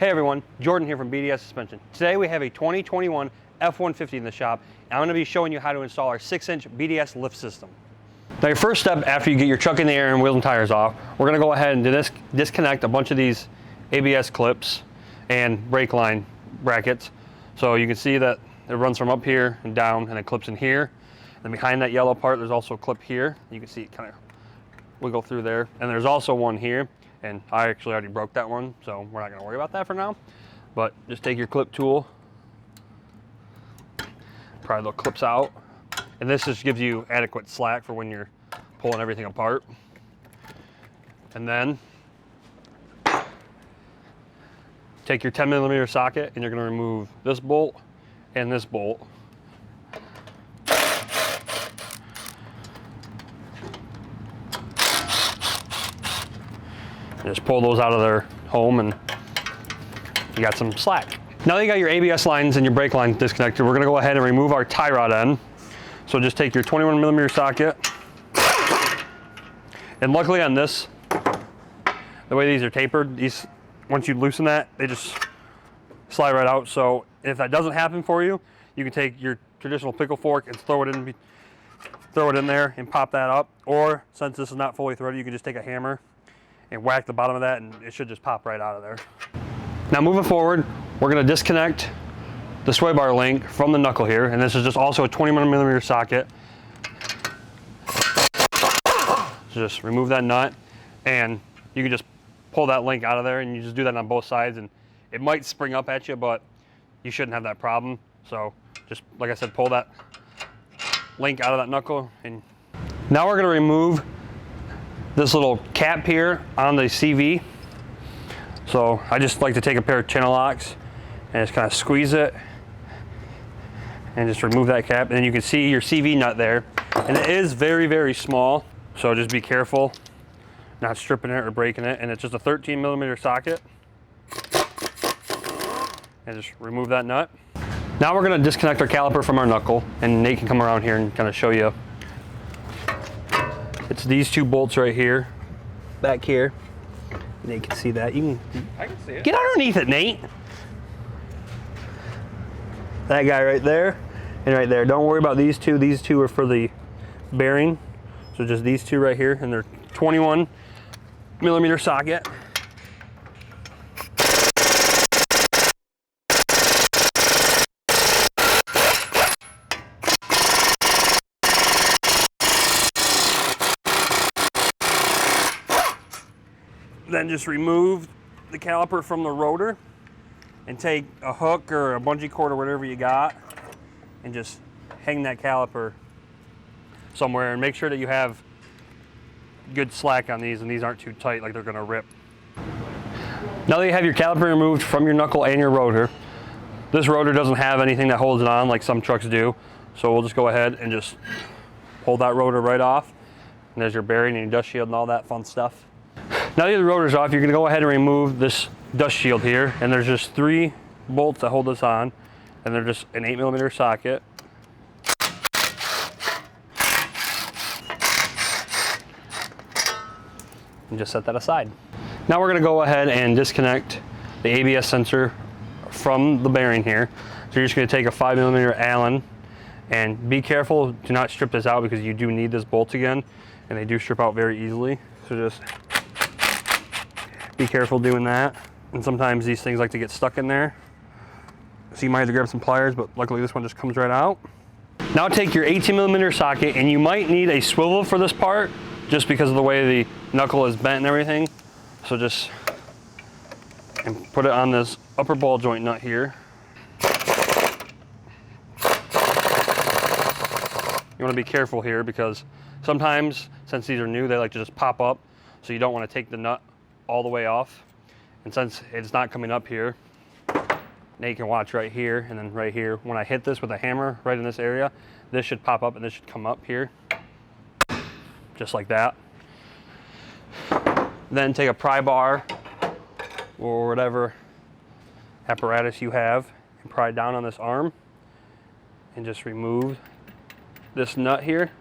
Hey everyone, Jordan here from BDS Suspension. Today we have a 2021 F150 in the shop, and I'm going to be showing you how to install our 6-inch BDS lift system. Now your first step after you get your chuck in the air and wheels and tires off, we're going to go ahead and disconnect a bunch of these ABS clips and brake line brackets. So you can see that it runs from up here and down and it clips in here. And behind that yellow part there's also a clip here. You can see it kind of wiggle through there. And there's also one here. And I actually already broke that one, so we're not going to worry about that for now. But just take your clip tool, pry the clips out, and this just gives you adequate slack for when you're pulling everything apart. And then take your 10mm socket, and you're going to remove this bolt and this bolt. Just pull those out of their home and you got some slack. Now that you got your ABS lines and your brake line disconnected, we're gonna go ahead and remove our tie rod end. So just take your 21mm socket, and luckily on this, the way these are tapered, once you loosen that, they just slide right out. So if that doesn't happen for you, you can take your traditional pickle fork and throw it in there and pop that up. Or since this is not fully threaded, you can just take a hammer and whack the bottom of that, and it should just pop right out of there. Now moving forward, we're going to disconnect the sway bar link from the knuckle here, and this is just also a 21mm socket. So just remove that nut, and you can just pull that link out of there, and you just do that on both sides, and it might spring up at you, but you shouldn't have that problem. So just, like I said, pull that link out of that knuckle. And now we're going to remove this little cap here on the CV. So I just like to take a pair of channel locks and just kind of squeeze it and just remove that cap, and then you can see your CV nut there, and it is very, very small, so just be careful not stripping it or breaking it. And it's just a 13mm socket, and just remove that nut. Now we're going to disconnect our caliper from our knuckle, and Nate can come around here and kind of show you. It's these two bolts right here, back here. Nate can see that. I can see it. Get underneath it, Nate. That guy right there and right there. Don't worry about these two. These two are for the bearing. So just these two right here, and they're 21mm socket. Then just remove the caliper from the rotor and take a hook or a bungee cord or whatever you got and just hang that caliper somewhere, and make sure that you have good slack on these and these aren't too tight like they're going to rip. Now that you have your caliper removed from your knuckle and your rotor, this rotor doesn't have anything that holds it on like some trucks do, so we'll just go ahead and just pull that rotor right off, and there's your bearing and your dust shield and all that fun stuff. Now that the rotor's off, you're going to go ahead and remove this dust shield here, and there's just 3 bolts that hold this on, and they're just an 8mm socket. And just set that aside. Now we're going to go ahead and disconnect the ABS sensor from the bearing here. So you're just going to take a 5mm Allen, and be careful to not strip this out because you do need this bolt again, and they do strip out very easily. So just be careful doing that, and sometimes these things like to get stuck in there, so you might have to grab some pliers, but luckily this one just comes right out. Now take your 18mm socket, and you might need a swivel for this part just because of the way the knuckle is bent and everything. So just put it on this upper ball joint nut here. You want to be careful here because sometimes, since these are new, they like to just pop up, so you don't want to take the nut all the way off. And since it's not coming up here, Nate can watch right here and then right here. When I hit this with a hammer right in this area, this should pop up and this should come up here, just like that. Then take a pry bar or whatever apparatus you have and pry down on this arm and just remove this nut here.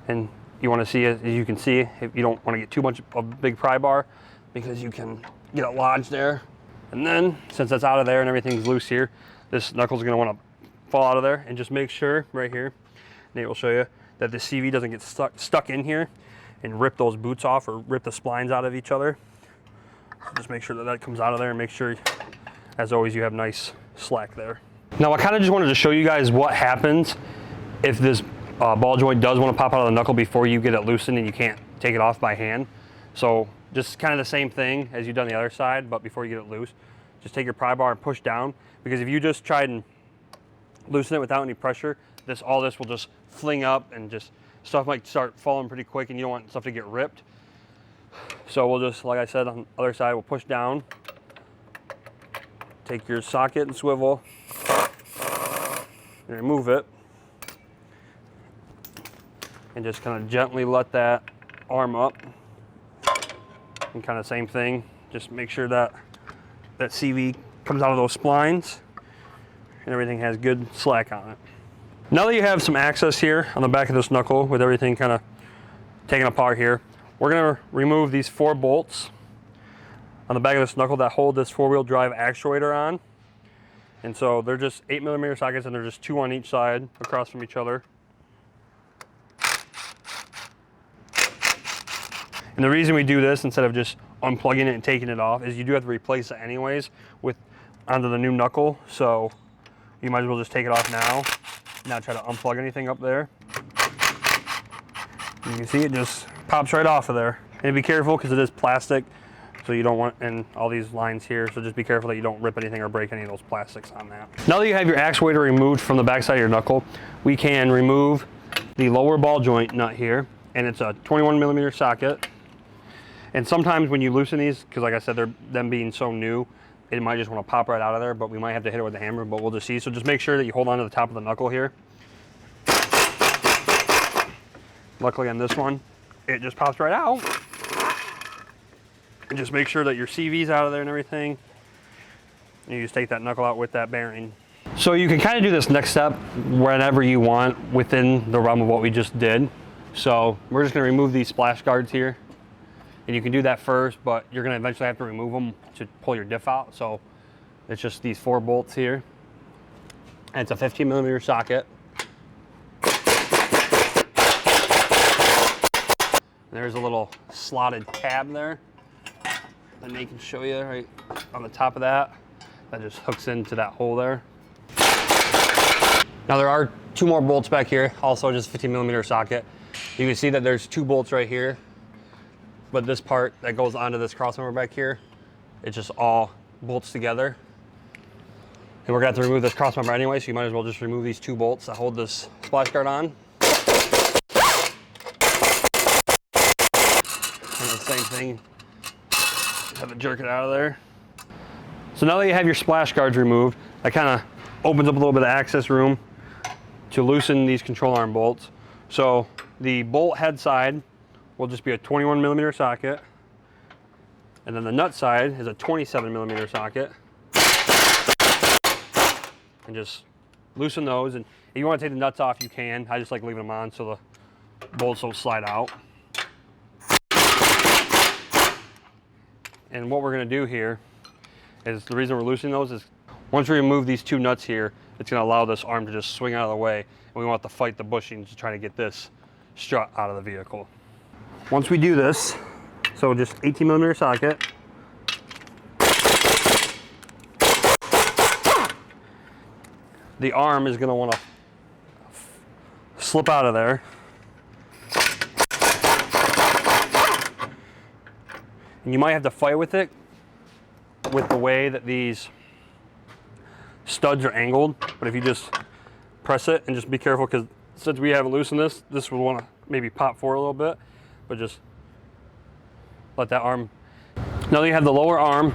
And you want to see it, as you can see, if you don't want to get too much of a big pry bar, because you can get it lodged there. And then, since that's out of there and everything's loose here, this knuckle's gonna wanna fall out of there, and just make sure right here, Nate will show you, that the CV doesn't get stuck in here and rip those boots off or rip the splines out of each other. So just make sure that that comes out of there, and make sure, as always, you have nice slack there. Now I kind of just wanted to show you guys what happens if this ball joint does want to pop out of the knuckle before you get it loosened and you can't take it off by hand. So just kind of the same thing as you've done the other side, but before you get it loose, just take your pry bar and push down, because if you just try and loosen it without any pressure, all this will just fling up, and just stuff might start falling pretty quick, and you don't want stuff to get ripped. So we'll just, like I said, on the other side, we'll push down, take your socket and swivel, and remove it, and just kind of gently let that arm up, and kind of same thing, just make sure that that CV comes out of those splines and everything has good slack on it. Now that you have some access here on the back of this knuckle with everything kind of taken apart here, we're going to remove these 4 bolts on the back of this knuckle that hold this 4-wheel drive actuator on. And so they're just 8mm sockets, and they're just 2 on each side across from each other. And the reason we do this instead of just unplugging it and taking it off is you do have to replace it anyways onto the new knuckle. So you might as well just take it off now, not try to unplug anything up there. You can see it just pops right off of there. And be careful, because it is plastic, so you don't want, and all these lines here, so just be careful that you don't rip anything or break any of those plastics on that. Now that you have your actuator removed from the backside of your knuckle, we can remove the lower ball joint nut here, and it's a 21mm socket. And sometimes when you loosen these, because like I said, them being so new, it might just want to pop right out of there, but we might have to hit it with a hammer, but we'll just see. So just make sure that you hold on to the top of the knuckle here. Luckily on this one, it just pops right out. And just make sure that your CV's out of there and everything. And you just take that knuckle out with that bearing. So you can kind of do this next step whenever you want within the realm of what we just did. So we're just going to remove these splash guards here. And you can do that first, but you're going to eventually have to remove them to pull your diff out. So it's just these 4 bolts here. And it's a 15mm socket. There's a little slotted tab there that Nate can show you right on the top of that. That just hooks into that hole there. Now there are 2 more bolts back here, also just 15mm socket. You can see that there's 2 bolts right here, but this part that goes onto this crossover back here, it just all bolts together. And we're gonna have to remove this crossmember anyway, so you might as well just remove these 2 bolts that hold this splash guard on. And the same thing, have to jerk it out of there. So now that you have your splash guards removed, that kind of opens up a little bit of access room to loosen these control arm bolts. So the bolt head side will just be a 21mm socket, and then the nut side is a 27mm socket. And just loosen those, and if you want to take the nuts off, you can. I just like leaving them on so the bolts don't slide out. And what we're going to do here is, the reason we're loosening those is once we remove these 2 nuts here, it's going to allow this arm to just swing out of the way, and we want to fight the bushings to try to get this strut out of the vehicle. Once we do this, so just 18mm socket, the arm is going to want to slip out of there. And you might have to fight with it with the way that these studs are angled, but if you just press it and just be careful, because since we haven't loosened this would want to maybe pop forward a little bit, but just let that arm. Now that you have the lower arm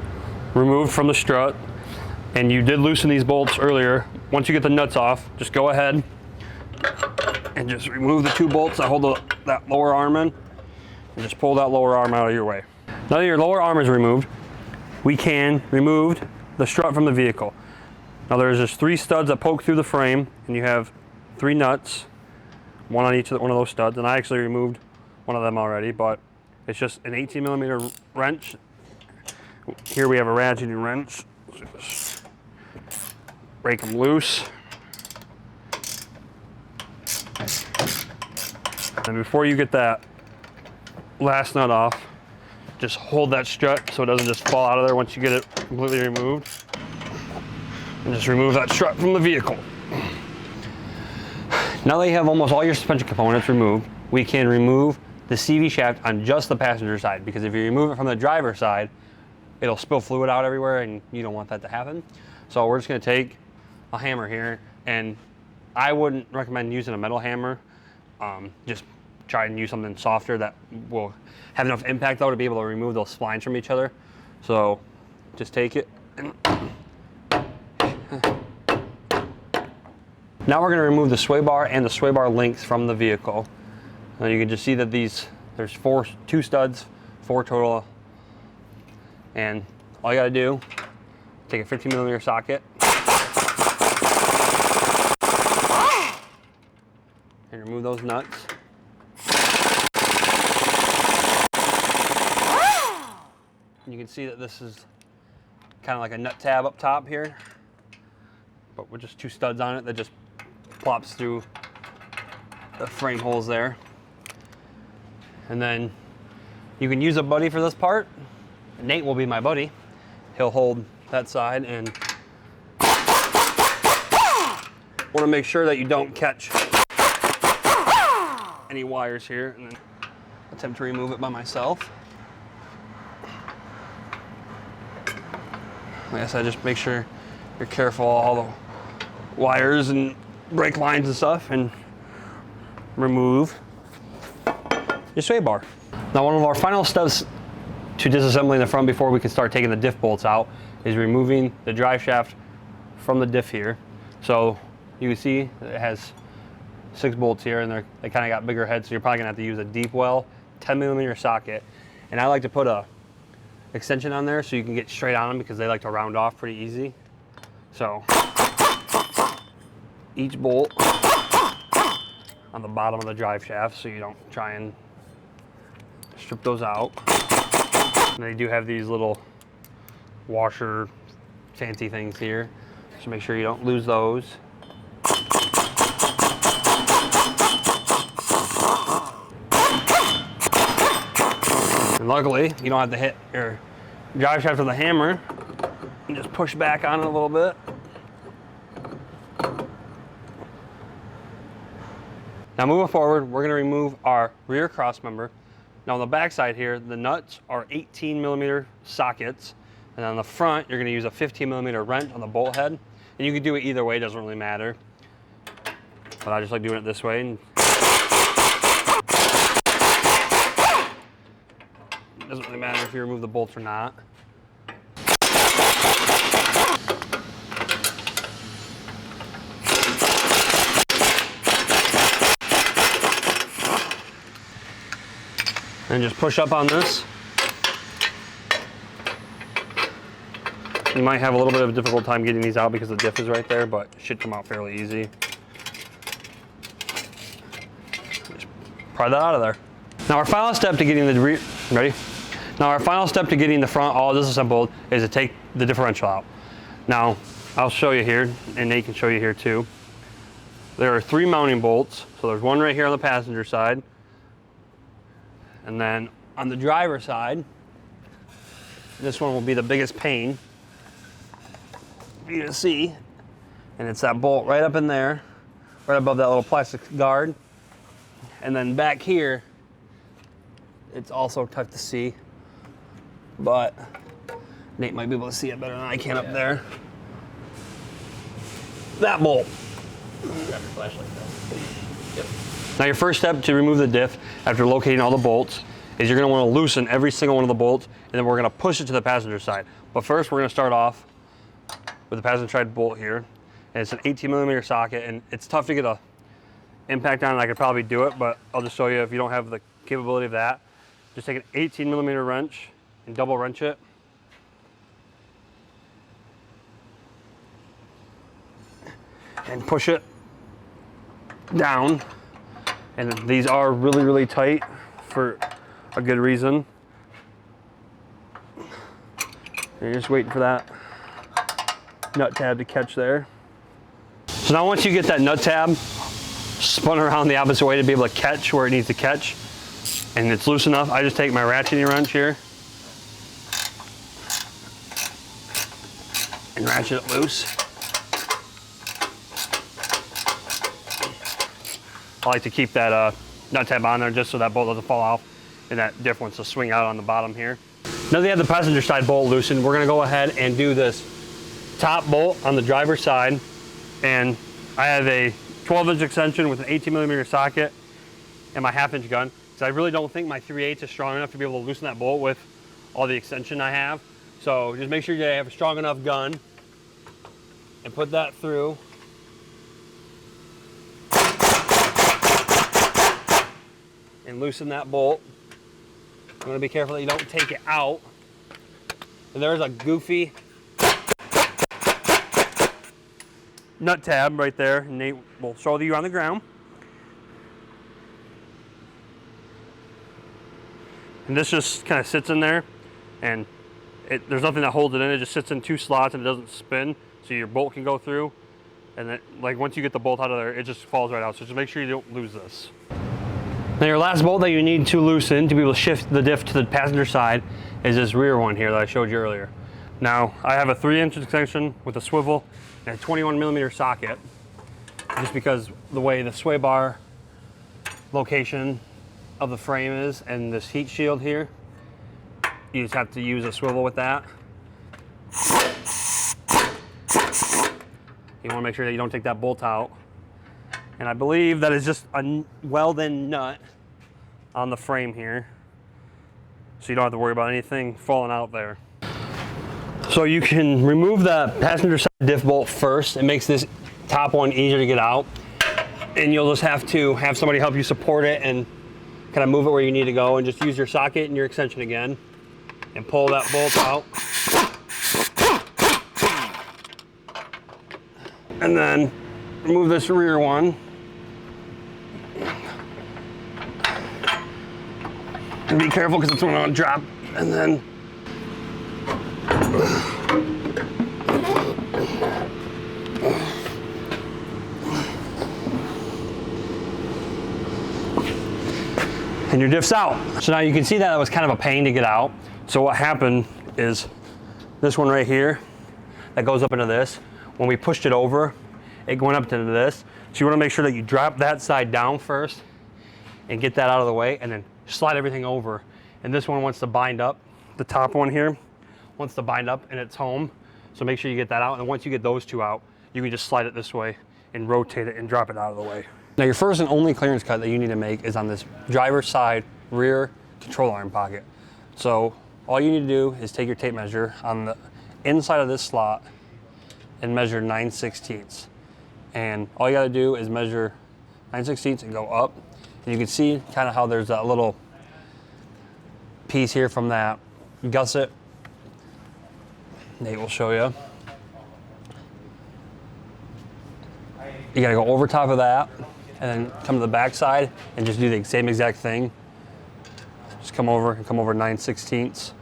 removed from the strut, and you did loosen these bolts earlier, once you get the nuts off, just go ahead and just remove the 2 bolts that hold that lower arm in, and just pull that lower arm out of your way. Now that your lower arm is removed, we can remove the strut from the vehicle. Now there's just 3 studs that poke through the frame, and you have 3 nuts, 1 on each of one of those studs, and I actually removed one of them already, but it's just an 18mm wrench Here we have a ratcheting wrench. Just break them loose. And before you get that last nut off, just hold that strut so it doesn't just fall out of there once you get it completely removed. And just remove that strut from the vehicle. Now that you have almost all your suspension components removed, we can remove the CV shaft on just the passenger side, because if you remove it from the driver's side, it'll spill fluid out everywhere and you don't want that to happen. So we're just gonna take a hammer here, and I wouldn't recommend using a metal hammer. Just try and use something softer that will have enough impact though to be able to remove those splines from each other. So just take it and now we're going to remove the sway bar and the sway bar links from the vehicle. Now you can just see that there's two studs, 4 total. And all you got to do, take a 15mm socket and remove those nuts. You can see that this is kind of like a nut tab up top here, but with just 2 studs on it that just plops through the frame holes there. And then you can use a buddy for this part. Nate will be my buddy. He'll hold that side, and want to make sure that you don't catch any wires here, and then attempt to remove it by myself. Like I said, just make sure you're careful of all the wires and brake lines and stuff, and remove your sway bar. Now, one of our final steps to disassembling the front before we can start taking the diff bolts out is removing the drive shaft from the diff here. So you can see it has 6 bolts here, and they kind of got bigger heads, so you're probably gonna have to use a deep well 10mm socket. And I like to put a extension on there so you can get straight on them, because they like to round off pretty easy. So each bolt on the bottom of the drive shaft, so you don't try and strip those out. And they do have these little washer fancy things here, so make sure you don't lose those. And luckily, you don't have to hit your drive shaft with a hammer, and just push back on it a little bit. Now moving forward, we're going to remove our rear cross member. Now on the back side here, the nuts are 18mm sockets, and on the front, you're going to use a 15mm wrench on the bolt head. And you can do it either way, it doesn't really matter. But I just like doing it this way. And it doesn't really matter if you remove the bolts or not. And just push up on this. You might have a little bit of a difficult time getting these out because the diff is right there, but it should come out fairly easy. Just pry that out of there. Now our final step to getting the ready? Now our final step to getting the front all disassembled is to take the differential out. Now I'll show you here, and Nate can show you here too. There are 3 mounting bolts. So there's one right here on the passenger side. And then on the driver's side, this one will be the biggest pain for you to see. And it's that bolt right up in there, right above that little plastic guard. And then back here, it's also tough to see, but Nate might be able to see it better than I can up there. That bolt. Grab your flashlight though. Yep. Now your first step to remove the diff after locating all the bolts is you're going to want to loosen every single one of the bolts, and then we're going to push it to the passenger side. But first we're going to start off with the passenger side bolt here, and it's an 18mm socket, and it's tough to get a impact on it. I could probably do it, but I'll just show you if you don't have the capability of that. Just take an 18mm wrench and double wrench it. And push it down. And these are really, really tight for a good reason. You're just waiting for that nut tab to catch there. So now once you get that nut tab spun around the opposite way to be able to catch where it needs to catch, and it's loose enough, I just take my ratcheting wrench here and ratchet it loose. I like to keep that nut tab on there just so that bolt doesn't fall off and that diff wants to swing out on the bottom here. Now that you have the passenger side bolt loosened, we're gonna go ahead and do this top bolt on the driver's side. And I have a 12-inch extension with an 18mm socket and my 1/2-inch gun, because I really don't think my 3/8 is strong enough to be able to loosen that bolt with all the extension I have. So just make sure you have a strong enough gun and put that through. And loosen that bolt. I'm gonna be careful that you don't take it out. And there's a goofy nut tab right there. Nate will show you on the ground. And this just kind of sits in there, and there's nothing that holds it in. It just sits in 2 slots and it doesn't spin, so your bolt can go through. And then, like, once you get the bolt out of there, it just falls right out. So just make sure you don't lose this. Now your last bolt that you need to loosen to be able to shift the diff to the passenger side is this rear one here that I showed you earlier. Now I have a 3-inch extension with a swivel and a 21mm socket, just because the way the sway bar location of the frame is and this heat shield here, you just have to use a swivel with that. You want to make sure that you don't take that bolt out. And I believe that is just a weld-in nut on the frame here, so you don't have to worry about anything falling out there. So you can remove the passenger side diff bolt first. It makes this top one easier to get out. And you'll just have to have somebody help you support it and kind of move it where you need to go, and just use your socket and your extension again and pull that bolt out. And then remove this rear one. And be careful because it's going to drop. And then and your diff's out. So now you can see that was kind of a pain to get out. So what happened is this one right here that goes up into this, when we pushed it over, it went up into this. So you want to make sure that you drop that side down first and get that out of the way, and then slide everything over. And this one wants to bind up. The top one here wants to bind up and it's home. So make sure you get that out. And once you get those two out, you can just slide it this way and rotate it and drop it out of the way. Now your first and only clearance cut that you need to make is on this driver's side rear control arm pocket. So all you need to do is take your tape measure on the inside of this slot and measure 9/16. And all you gotta do is measure 9/16 and go up. And you can see kind of how there's that little piece here from that gusset. Nate will show you. You gotta go over top of that and then come to the back side and just do the same exact thing. Just come over 9/16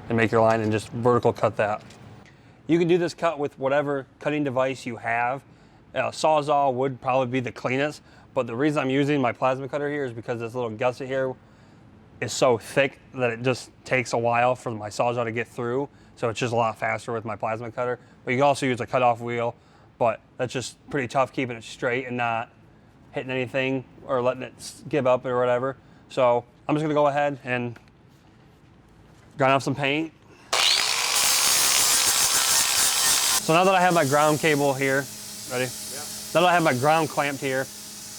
and make your line and just vertical cut that. You can do this cut with whatever cutting device you have. Sawzall would probably be the cleanest, but the reason I'm using my plasma cutter here is because this little gusset here is so thick that it just takes a while for my Sawzall to get through. So it's just a lot faster with my plasma cutter. But you can also use a cutoff wheel, but that's just pretty tough keeping it straight and not hitting anything or letting it give up or whatever. So I'm just gonna go ahead and grind off some paint. So now that I have my ground cable here, ready? Yeah. Now that I have my ground clamped here,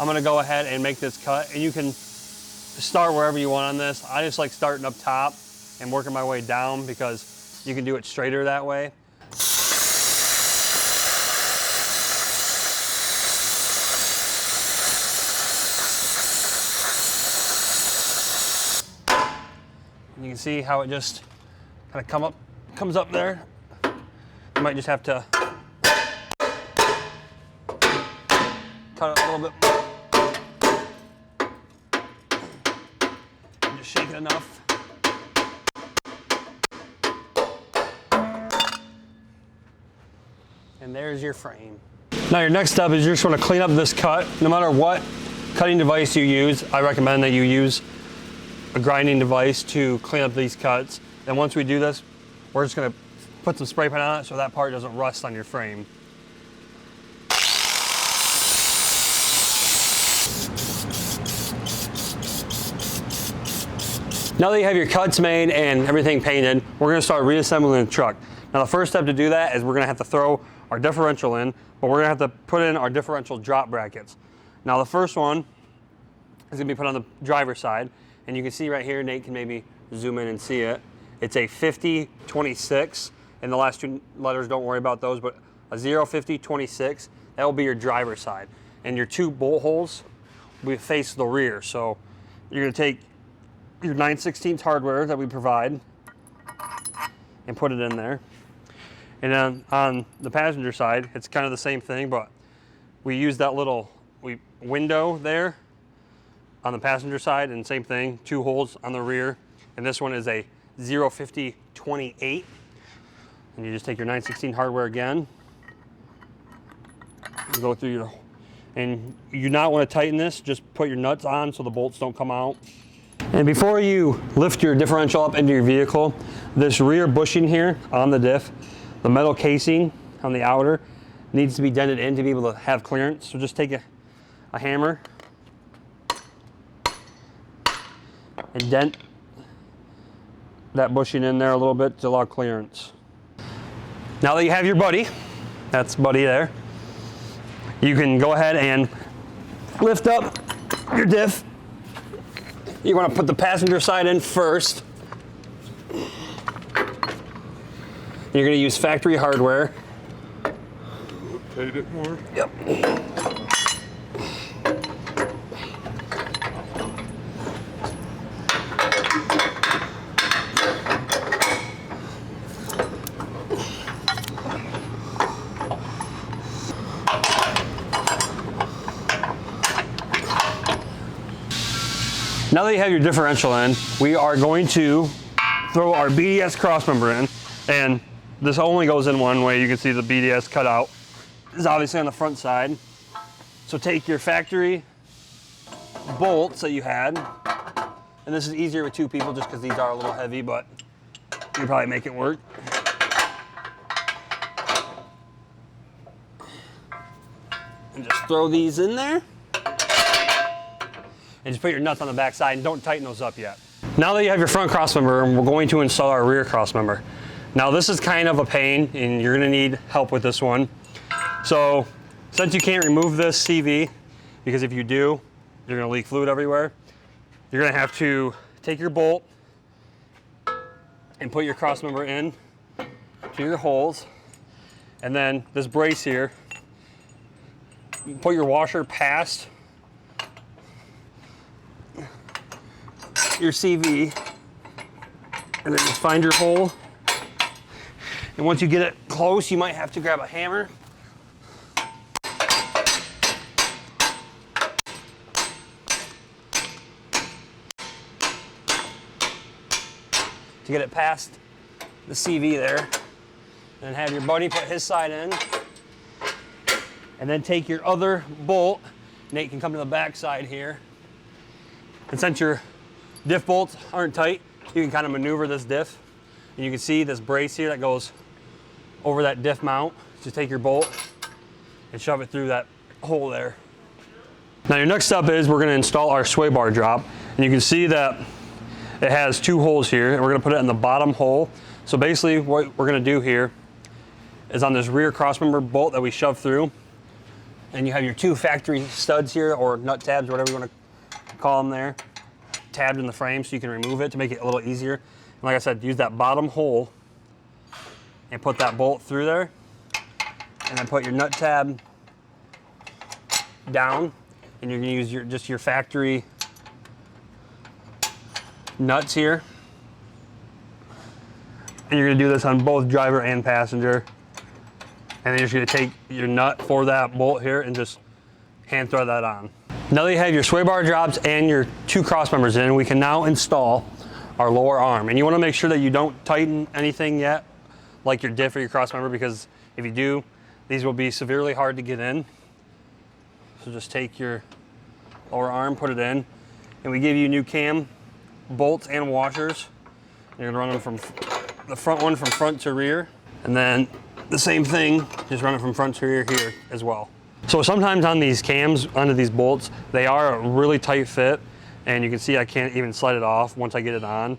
I'm gonna go ahead and make this cut, and you can start wherever you want on this. I just like starting up top and working my way down because you can do it straighter that way. And you can see how it just kind of comes up there. You might just have to cut it a little bit more. And just shake it enough. And there's your frame. Now your next step is you're just gonna clean up this cut. No matter what cutting device you use, I recommend that you use a grinding device to clean up these cuts. And once we do this, we're just gonna put some spray paint on it so that part doesn't rust on your frame. Now that you have your cuts made and everything painted, we're gonna start reassembling the truck. Now the first step to do that is we're gonna have to throw our differential in, but we're gonna have to put in our differential drop brackets. Now the first one is gonna be put on the driver's side, and you can see right here, Nate can maybe zoom in and see it. It's a 50-26, and the last two letters, don't worry about those, but a 0-50-26, that will be your driver's side. And your two bolt holes will face the rear. So you're gonna take your 9/16 hardware that we provide and put it in there. And then on the passenger side, it's kind of the same thing, but we use that little window there on the passenger side, and same thing, two holes on the rear. And this one is a 0-50-28. And you just take your 9/16 hardware again, and go through your, and you do not want to tighten this, just put your nuts on so the bolts don't come out. And before you lift your differential up into your vehicle, this rear bushing here on the diff, the metal casing on the outer needs to be dented in to be able to have clearance. So just take a hammer and dent that bushing in there a little bit to allow clearance. Now that you have your buddy, that's buddy there, you can go ahead and lift up your diff. You want to put the passenger side in first. You're going to use factory hardware. Rotate it more. Yep. Now that you have your differential in, we are going to throw our BDS crossmember in, and this only goes in one way. You can see the BDS cut out. This is obviously on the front side. So take your factory bolts that you had, and this is easier with two people just because these are a little heavy, but you can probably make it work. And just throw these in there. And just put your nuts on the back side and don't tighten those up yet. Now that you have your front crossmember, we're going to install our rear crossmember. Now this is kind of a pain and you're gonna need help with this one. So since you can't remove this CV, because if you do, you're gonna leak fluid everywhere, you're gonna have to take your bolt and put your crossmember in to your holes. And then this brace here, put your washer past your CV, and then just find your hole. And once you get it close, you might have to grab a hammer. To get it past the CV there. And have your buddy put his side in. And then take your other bolt. Nate can come to the back side here. And since your diff bolts aren't tight, you can kind of maneuver this diff. And you can see this brace here that goes over that diff mount. Just take your bolt and shove it through that hole there. Now your next step is we're going to install our sway bar drop. And you can see that it has two holes here, and we're going to put it in the bottom hole. So basically what we're going to do here is on this rear crossmember bolt that we shove through, and you have your two factory studs here, or nut tabs, whatever you want to call them there, tabbed in the frame so you can remove it to make it a little easier. And like I said, use that bottom hole and put that bolt through there, and then put your nut tab down, and you're going to use just your factory nuts here. And you're going to do this on both driver and passenger. And then you're just going to take your nut for that bolt here and just hand thread that on. Now that you have your sway bar drops and your two cross members in, we can now install our lower arm. And you want to make sure that you don't tighten anything yet, like your diff or your cross member, because if you do, these will be severely hard to get in. So just take your lower arm, put it in, and we give you new cam bolts and washers. You're gonna run them from the front one from front to rear, and then the same thing, just run it from front to rear here as well. So sometimes on these cams, onto these bolts, they are a really tight fit, and you can see I can't even slide it off once I get it on.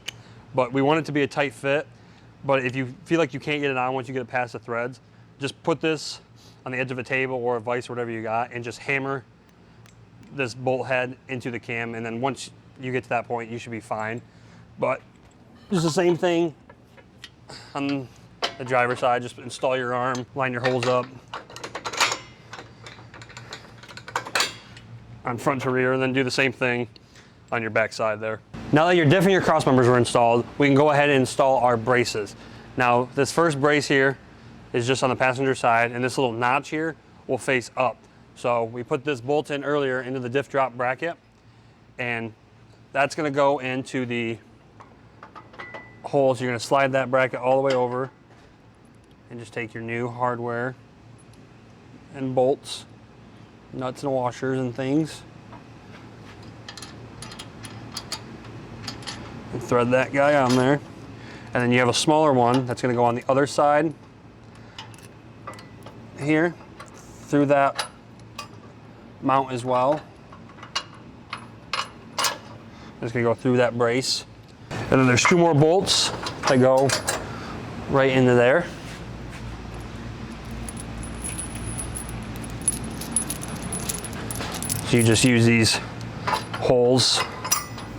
But we want it to be a tight fit, but if you feel like you can't get it on once you get it past the threads, just put this on the edge of a table or a vise or whatever you got, and just hammer this bolt head into the cam, and then once you get to that point, you should be fine. But it's the same thing on the driver's side. Just install your arm, line your holes up on front to rear, and then do the same thing on your back side there. Now that your diff and your cross members are installed, we can go ahead and install our braces. Now, this first brace here is just on the passenger side, and this little notch here will face up. So we put this bolt in earlier into the diff drop bracket, and that's gonna go into the hole. So you're gonna slide that bracket all the way over and just take your new hardware and bolts, nuts and washers and things, and thread that guy on there. And then you have a smaller one that's gonna go on the other side here through that mount as well. It's gonna go through that brace. And then there's two more bolts that go right into there. So you just use these holes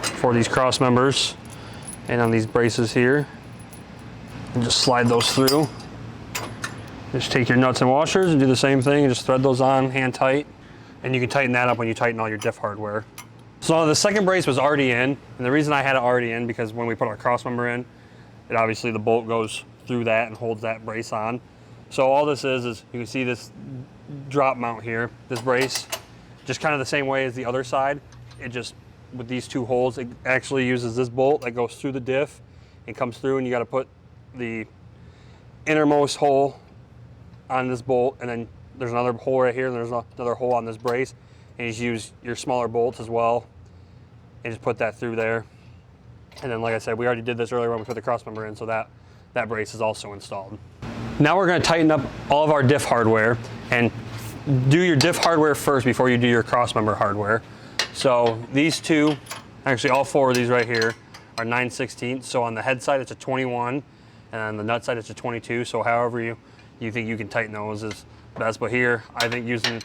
for these cross members and on these braces here, and just slide those through. Just take your nuts and washers and do the same thing, and just thread those on hand tight, and you can tighten that up when you tighten all your diff hardware. So the second brace was already in, and the reason I had it already in, because when we put our cross member in, it obviously the bolt goes through that and holds that brace on. So all this is you can see this drop mount here, this brace, just kind of the same way as the other side. It just, with these two holes, it actually uses this bolt that goes through the diff and comes through, and you got to put the innermost hole on this bolt, and then there's another hole right here, and there's another hole on this brace, and you just use your smaller bolts as well and just put that through there. And then, like I said, we already did this earlier when we put the cross member in, so that brace is also installed. Now we're going to tighten up all of our diff hardware, and do your diff hardware first before you do your cross member hardware. So these two, actually all four of these right here, are 9/16. So on the head side it's a 21, and on the nut side it's a 22. So however you think you can tighten those is best. But here, I think using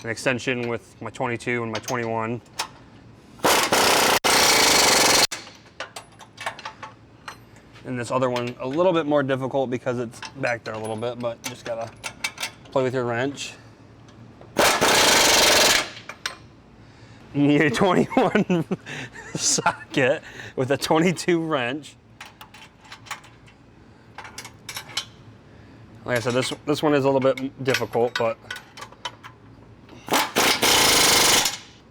an extension with my 22 and my 21. And this other one, a little bit more difficult because it's back there a little bit, but just gotta play with your wrench. You need a 21 socket with a 22 wrench. Like I said, this one is a little bit difficult, but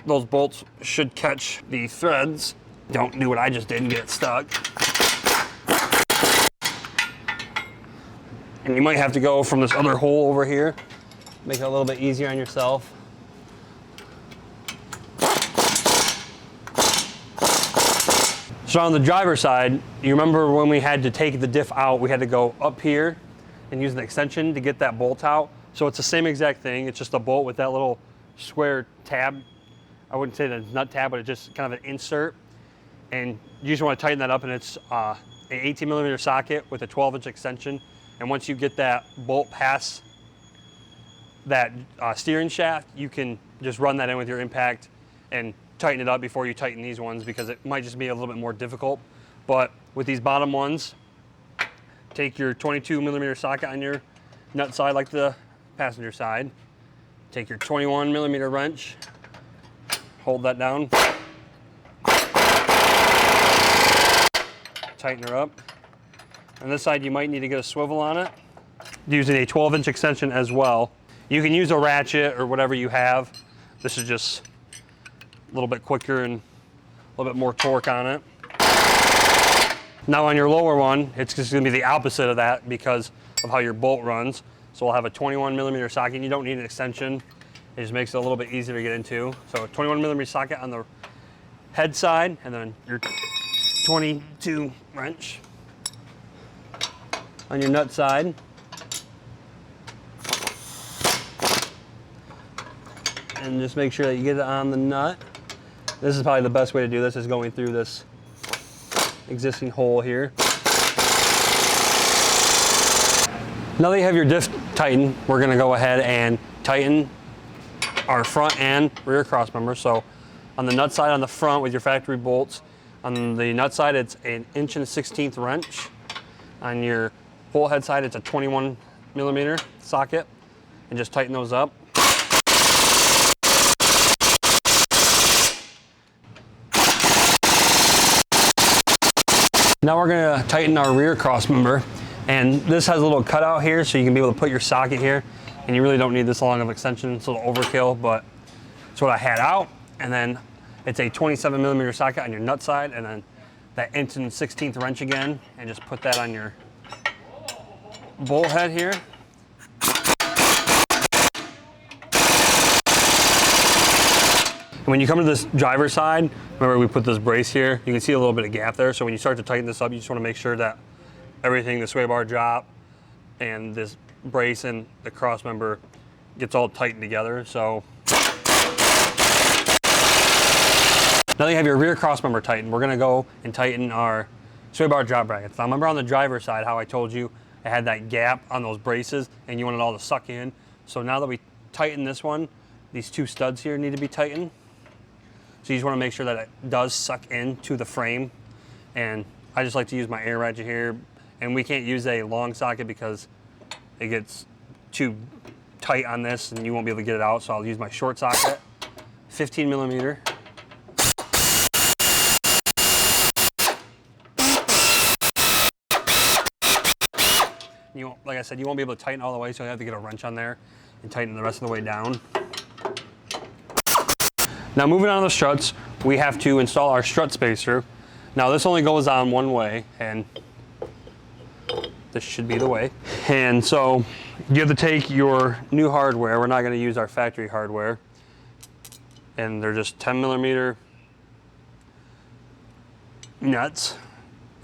those bolts should catch the threads. Don't do what I just did and get it stuck. And you might have to go from this other hole over here, make it a little bit easier on yourself. So on the driver's side, you remember when we had to take the diff out, we had to go up here and use an extension to get that bolt out. So it's the same exact thing. It's just a bolt with that little square tab. I wouldn't say that it's nut tab, but it's just kind of an insert. And you just want to tighten that up, and it's an 18mm socket with a 12-inch extension. And once you get that bolt past that steering shaft, you can just run that in with your impact and tighten it up before you tighten these ones, because it might just be a little bit more difficult. But with these bottom ones, take your 22mm socket on your nut side like the passenger side. Take your 21mm wrench, hold that down, tighten her up. On this side, you might need to get a swivel on it, using a 12-inch extension as well. You can use a ratchet or whatever you have. This is just a little bit quicker and a little bit more torque on it. Now on your lower one, it's just gonna be the opposite of that because of how your bolt runs. So we'll have a 21 millimeter socket. You don't need an extension. It just makes it a little bit easier to get into. So a 21 millimeter socket on the head side, and then your 22 wrench on your nut side. And just make sure that you get it on the nut. This is probably the best way to do this, is going through this existing hole here. Now that you have your diff tightened, we're gonna go ahead and tighten our front and rear cross member. So on the nut side on the front with your factory bolts, on the nut side it's an 1/16 wrench. On your bolt head side it's a 21 millimeter socket, and just tighten those up. Now we're gonna tighten our rear cross member, and this has a little cutout here so you can be able to put your socket here, and you really don't need this long of extension. It's a little overkill, but it's what I had out. And then it's a 27 millimeter socket on your nut side, and then that 1/16 wrench again, and just put that on your bolt head here. And when you come to this driver's side, remember we put this brace here, you can see a little bit of gap there. So when you start to tighten this up, you just want to make sure that everything, the sway bar drop and this brace and the cross member gets all tightened together. So now that you have your rear cross member tightened, we're gonna go and tighten our sway bar drop brackets. Now remember on the driver's side how I told you I had that gap on those braces and you want it all to suck in. So now that we tighten this one, these two studs here need to be tightened. So you just want to make sure that it does suck into the frame. And I just like to use my air ratchet here. And we can't use a long socket because it gets too tight on this and you won't be able to get it out. So I'll use my short socket, 15 millimeter. You won't, like I said, you won't be able to tighten all the way, so you have to get a wrench on there and tighten the rest of the way down. Now moving on to the struts, we have to install our strut spacer. Now this only goes on one way, and this should be the way. And so you have to take your new hardware. We're not going to use our factory hardware. And they're just 10 millimeter nuts.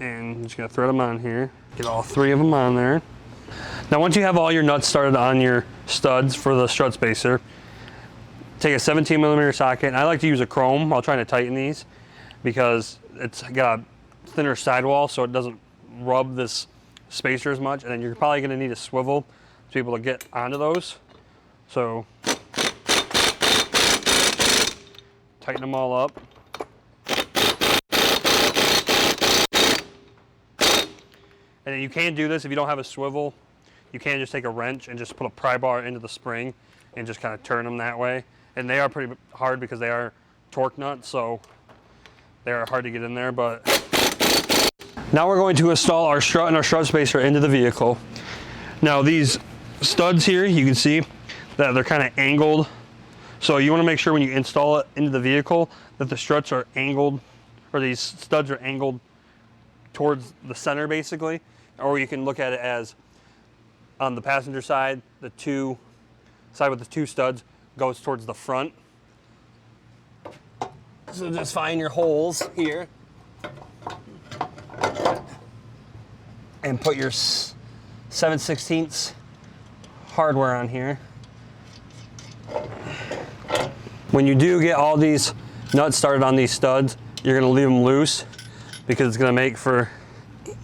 And I'm just going to thread them on here. Get all three of them on there. Now once you have all your nuts started on your studs for the strut spacer, take a 17 millimeter socket, and I like to use a chrome while trying to tighten these because it's got a thinner sidewall so it doesn't rub this spacer as much, and then you're probably going to need a swivel to be able to get onto those. So tighten them all up. And then you can do this if you don't have a swivel. You can just take a wrench and just put a pry bar into the spring and just kind of turn them that way. And they are pretty hard because they are torque nuts, so they are hard to get in there. But now we're going to install our strut and our strut spacer into the vehicle. Now these studs here, you can see that they're kind of angled. So you want to make sure when you install it into the vehicle that the struts are angled, or these studs are angled towards the center basically. Or you can look at it as on the passenger side, the side with the two studs goes towards the front. So just find your holes here and put your 7/16 hardware on here. When you do get all these nuts started on these studs, you're going to leave them loose because it's going to make for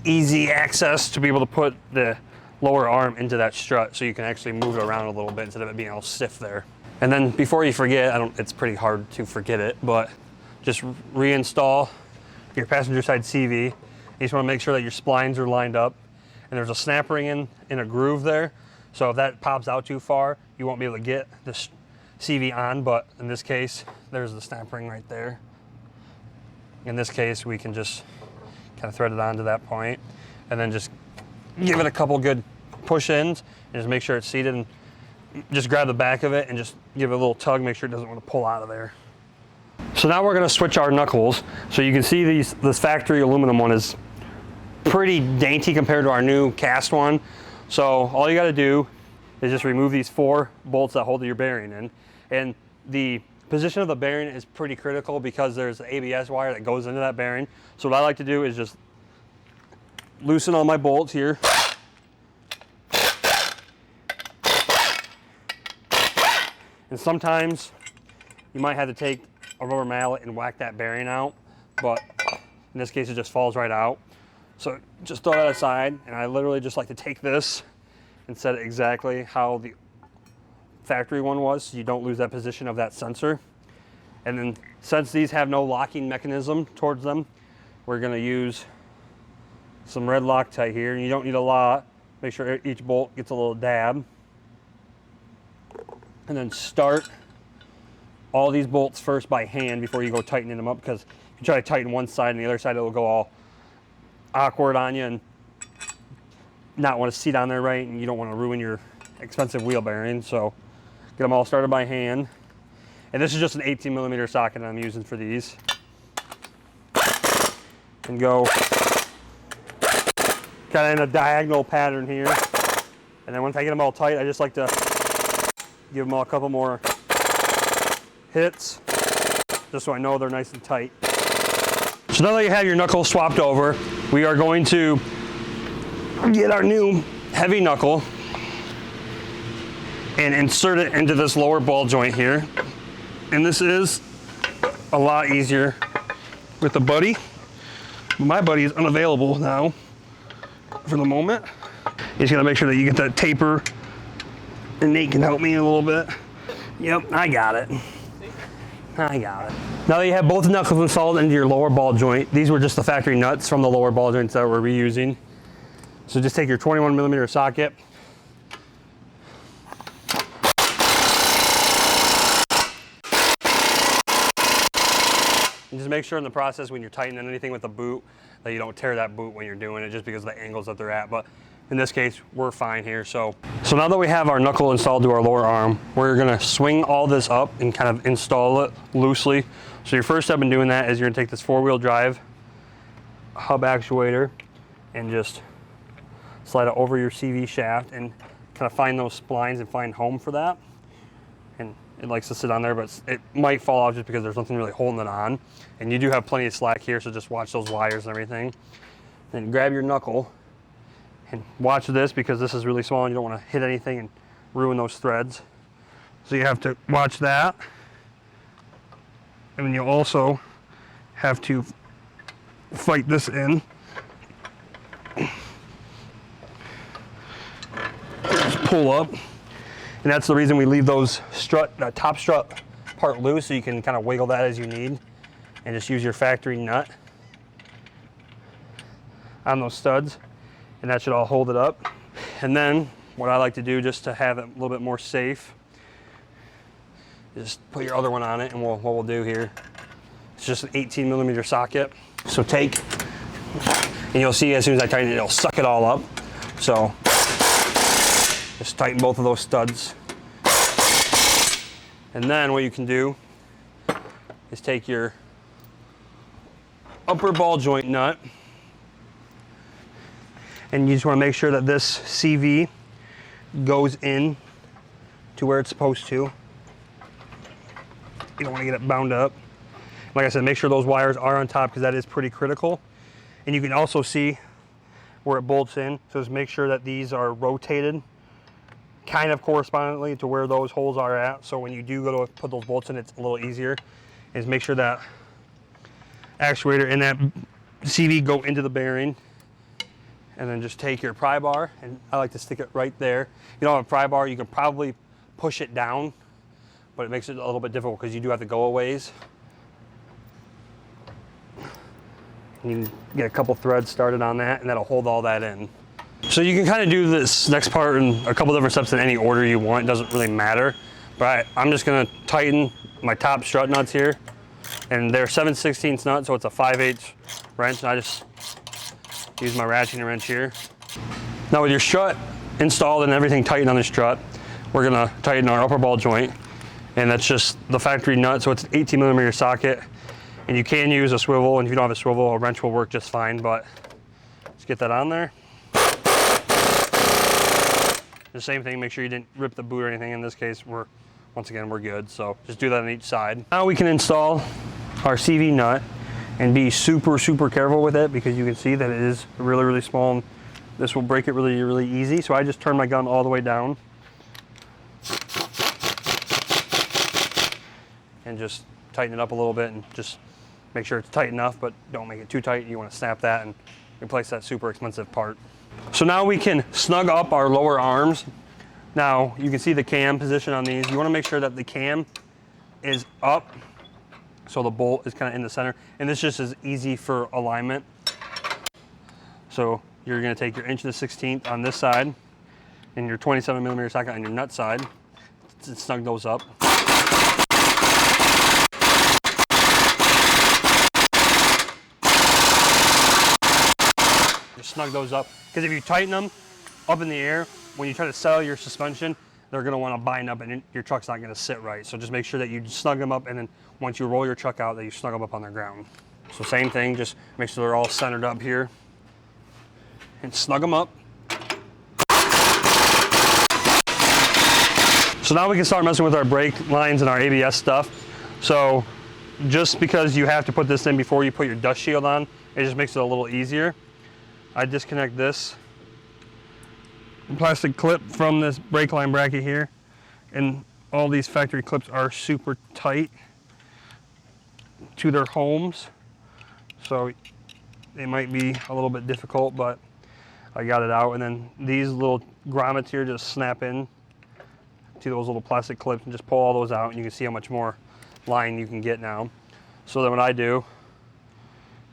easy access to be able to put the lower arm into that strut so you can actually move it around a little bit instead of it being all stiff there. And then before you forget, it's pretty hard to forget it, but just reinstall your passenger side CV. You just want to make sure that your splines are lined up, and there's a snap ring in a groove there. So if that pops out too far, you won't be able to get this CV on, but in this case, there's the snap ring right there. In this case, we can just kind of thread it on to that point, and then just give it a couple good push-ins, and just make sure it's seated, and just grab the back of it and just give it a little tug, make sure it doesn't want to pull out of there. So now we're going to switch our knuckles. So you can see this factory aluminum one is pretty dainty compared to our new cast one. So all you got to do is just remove these 4 bolts that hold your bearing in. And the position of the bearing is pretty critical because there's an ABS wire that goes into that bearing. So what I like to do is just loosen all my bolts here. And sometimes you might have to take a rubber mallet and whack that bearing out, but in this case it just falls right out. So just throw that aside, and I literally just like to take this and set it exactly how the factory one was, so you don't lose that position of that sensor. And then since these have no locking mechanism towards them, we're going to use some red Loctite here, and you don't need a lot. Make sure each bolt gets a little dab. And then start all these bolts first by hand before you go tightening them up, because if you try to tighten one side and the other side, it'll go all awkward on you and not want to seat on there right, and you don't want to ruin your expensive wheel bearing. So get them all started by hand. And this is just an 18mm socket I'm using for these. And go kind of in a diagonal pattern here. And then once I get them all tight, I just like to give them all a couple more hits, just so I know they're nice and tight. So now that you have your knuckle swapped over, we are going to get our new heavy knuckle and insert it into this lower ball joint here. And this is a lot easier with the buddy. My buddy is unavailable now for the moment. You just gotta make sure that you get that taper, and Nate can help me a little bit. Yep, I got it. I got it. Now that you have both knuckles installed into your lower ball joint, these were just the factory nuts from the lower ball joints that we're reusing. So just take your 21mm socket, and just make sure in the process when you're tightening anything with the boot that you don't tear that boot when you're doing it, just because of the angles that they're at. But in this case, we're fine here. So now that we have our knuckle installed to our lower arm, we're gonna swing all this up and kind of install it loosely. So your first step in doing that is you're gonna take this 4-wheel drive hub actuator and just slide it over your CV shaft and kind of find those splines and find home for that. And it likes to sit on there, but it might fall off just because there's nothing really holding it on. And you do have plenty of slack here, so just watch those wires and everything. Then grab your knuckle and watch this, because this is really small and you don't want to hit anything and ruin those threads. So you have to watch that. And then you also have to fight this in. Just pull up. And that's the reason we leave those that top strut part loose, so you can kind of wiggle that as you need. And just use your factory nut on those studs. And that should all hold it up. And then what I like to do, just to have it a little bit more safe, is just put your other one on it. And what we'll do here, it's just an 18mm socket. So take, and you'll see as soon as I tighten it, it'll suck it all up. So just tighten both of those studs. And then what you can do is take your upper ball joint nut, and you just want to make sure that this CV goes in to where it's supposed to. You don't want to get it bound up. Like I said, make sure those wires are on top, because that is pretty critical. And you can also see where it bolts in. So just make sure that these are rotated kind of correspondingly to where those holes are at. So when you do go to put those bolts in, it's a little easier. Is make sure that actuator and that CV go into the bearing. And then just take your pry bar, and I like to stick it right there. You don't have a pry bar, you can probably push it down, but it makes it a little bit difficult because you do have to go a ways. And you can get a couple threads started on that, and that'll hold all that in. So you can kind of do this next part in a couple different steps in any order you want. It doesn't really matter. But I'm just gonna tighten my top strut nuts here. And they're 7/16 nuts, so it's a 5/8 wrench. And I just use my ratcheting wrench here. Now with your strut installed and everything tightened on the strut, we're gonna tighten our upper ball joint. And that's just the factory nut, so it's an 18mm socket. And you can use a swivel, and if you don't have a swivel, a wrench will work just fine, but let's get that on there. The same thing, make sure you didn't rip the boot or anything. In this case, once again, we're good. So just do that on each side. Now we can install our CV nut and be super, super careful with it because you can see that it is really, really small. And this will break it really, really easy. So I just turn my gun all the way down and just tighten it up a little bit and just make sure it's tight enough, but don't make it too tight. You want to snap that and replace that super expensive part. So now we can snug up our lower arms. Now you can see the cam position on these. You want to make sure that the cam is up so the bolt is kind of in the center, and this just is easy for alignment. So you're going to take your 1/16 on this side and your 27mm socket on your nut side and snug those up. Just snug those up, because if you tighten them up in the air, when you try to settle your suspension, they're going to want to bind up and your truck's not going to sit right. So just make sure that you snug them up, and then once you roll your truck out, that you snug them up on the ground. So same thing, just make sure they're all centered up here and snug them up. So now we can start messing with our brake lines and our ABS stuff. So just because you have to put this in before you put your dust shield on, it just makes it a little easier. I disconnect this plastic clip from this brake line bracket here, and all these factory clips are super tight to their homes, so they might be a little bit difficult, but I got it out. And then these little grommets here just snap in to those little plastic clips and just pull all those out, and you can see how much more line you can get now. So then what I do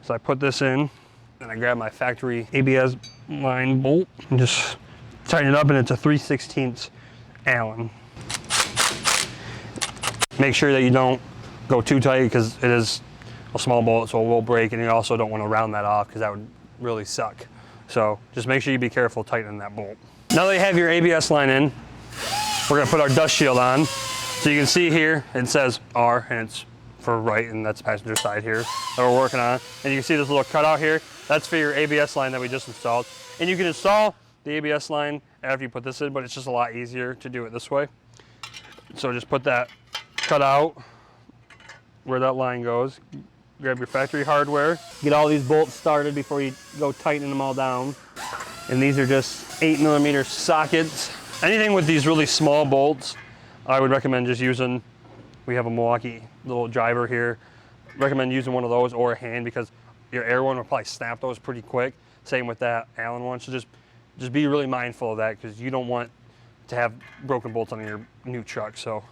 is I put this in and I grab my factory ABS line bolt and just tighten it up, and it's a 3/16 Allen. Make sure that you don't go too tight because it is a small bolt, so it will break, and you also don't want to round that off because that would really suck. So just make sure you be careful tightening that bolt. Now that you have your ABS line in, we're going to put our dust shield on. So you can see here it says R, and it's for right, and that's passenger side here that we're working on. And you can see this little cutout here. That's for your ABS line that we just installed. And you can install the ABS line after you put this in, but it's just a lot easier to do it this way. So just put that cut out where that line goes. Grab your factory hardware. Get all these bolts started before you go tightening them all down. And these are just 8mm sockets. Anything with these really small bolts, I would recommend just using, we have a Milwaukee little driver here. Recommend using one of those or a hand, because your air one will probably snap those pretty quick. Same with that Allen one. So just be really mindful of that, because you don't want to have broken bolts on your new truck. So,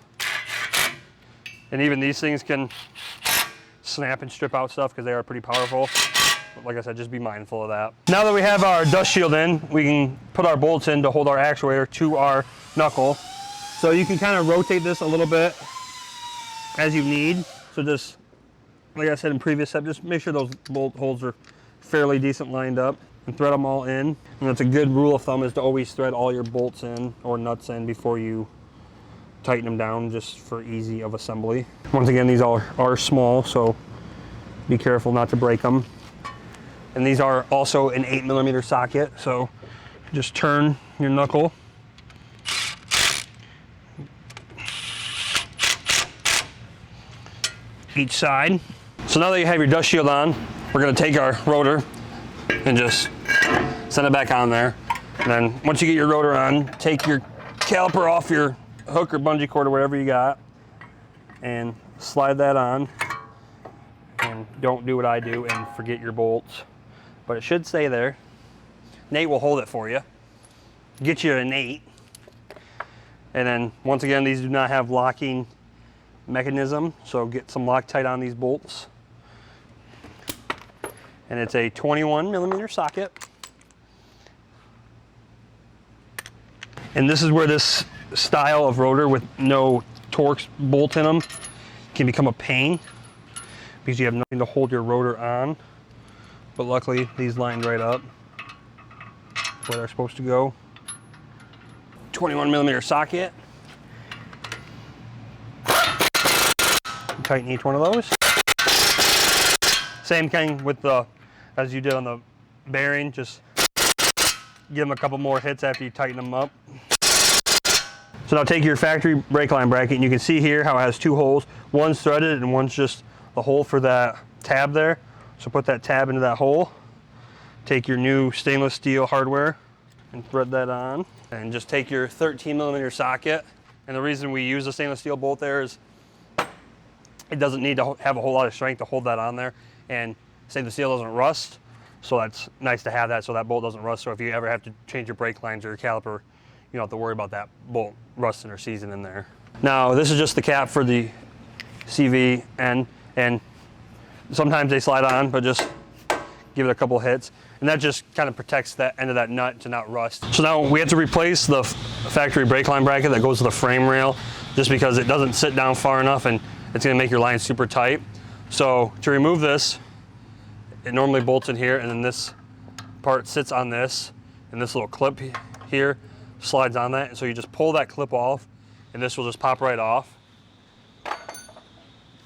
and even these things can snap and strip out stuff because they are pretty powerful. But like I said, just be mindful of that. Now that we have our dust shield in, we can put our bolts in to hold our actuator to our knuckle. So you can kind of rotate this a little bit as you need. So just, like I said in previous step, just make sure those bolt holes are fairly decent lined up and thread them all in. And that's a good rule of thumb, is to always thread all your bolts in or nuts in before you tighten them down, just for easy of assembly. Once again, these all are small, so be careful not to break them. And these are also an 8mm socket, so just turn your knuckle. Each side. So now that you have your dust shield on, we're going to take our rotor and just send it back on there. And then once you get your rotor on, take your caliper off your hook or bungee cord or whatever you got and slide that on. And don't do what I do and forget your bolts, but it should stay there. Nate will hold it for you. Get you a Nate. And then once again, these do not have locking mechanism, so get some Loctite on these bolts. And it's a 21mm socket. And this is where this style of rotor with no Torx bolt in them can become a pain, because you have nothing to hold your rotor on. But luckily these lined right up where they're supposed to go. 21mm socket. Tighten each one of those. Same thing with the, as you did on the bearing, just give them a couple more hits after you tighten them up. So now take your factory brake line bracket, and you can see here how it has two holes. One's threaded and one's just the hole for that tab there. So put that tab into that hole. Take your new stainless steel hardware and thread that on. And just take your 13mm socket. And the reason we use a stainless steel bolt there is it doesn't need to have a whole lot of strength to hold that on there. And stainless steel doesn't rust. So that's nice to have that so that bolt doesn't rust. So if you ever have to change your brake lines or your caliper, you don't have to worry about that bolt rusting or seizing in there. Now this is just the cap for the CV end, and sometimes they slide on, but just give it a couple hits. And that just kind of protects that end of that nut to not rust. So now we have to replace the factory brake line bracket that goes to the frame rail just because it doesn't sit down far enough and it's gonna make your line super tight. So to remove this, it normally bolts in here, and then this part sits on this, and this little clip here slides on that. And so you just pull that clip off, and this will just pop right off. And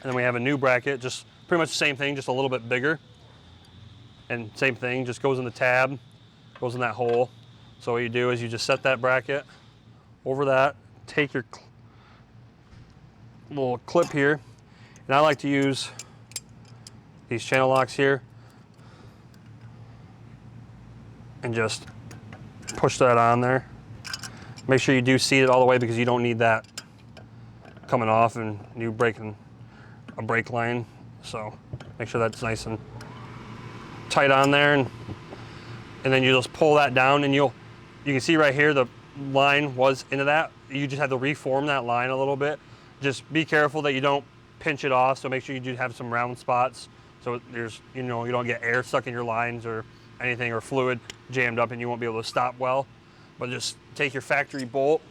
then we have a new bracket, just pretty much the same thing, just a little bit bigger. And same thing, just goes in the tab, goes in that hole. So what you do is you just set that bracket over that, take your little clip here, and I like to use these channel locks here and just push that on there. Make sure you do seat it all the way because you don't need that coming off and you breaking a brake line. So make sure that's nice and tight on there, and then you just pull that down, and you can see right here the line was into that. You just have to reform that line a little bit. Just be careful that you don't pinch it off, so make sure you do have some round spots so there's, you don't get air stuck in your lines or anything, or fluid jammed up and you won't be able to stop well. But just take your factory bolt.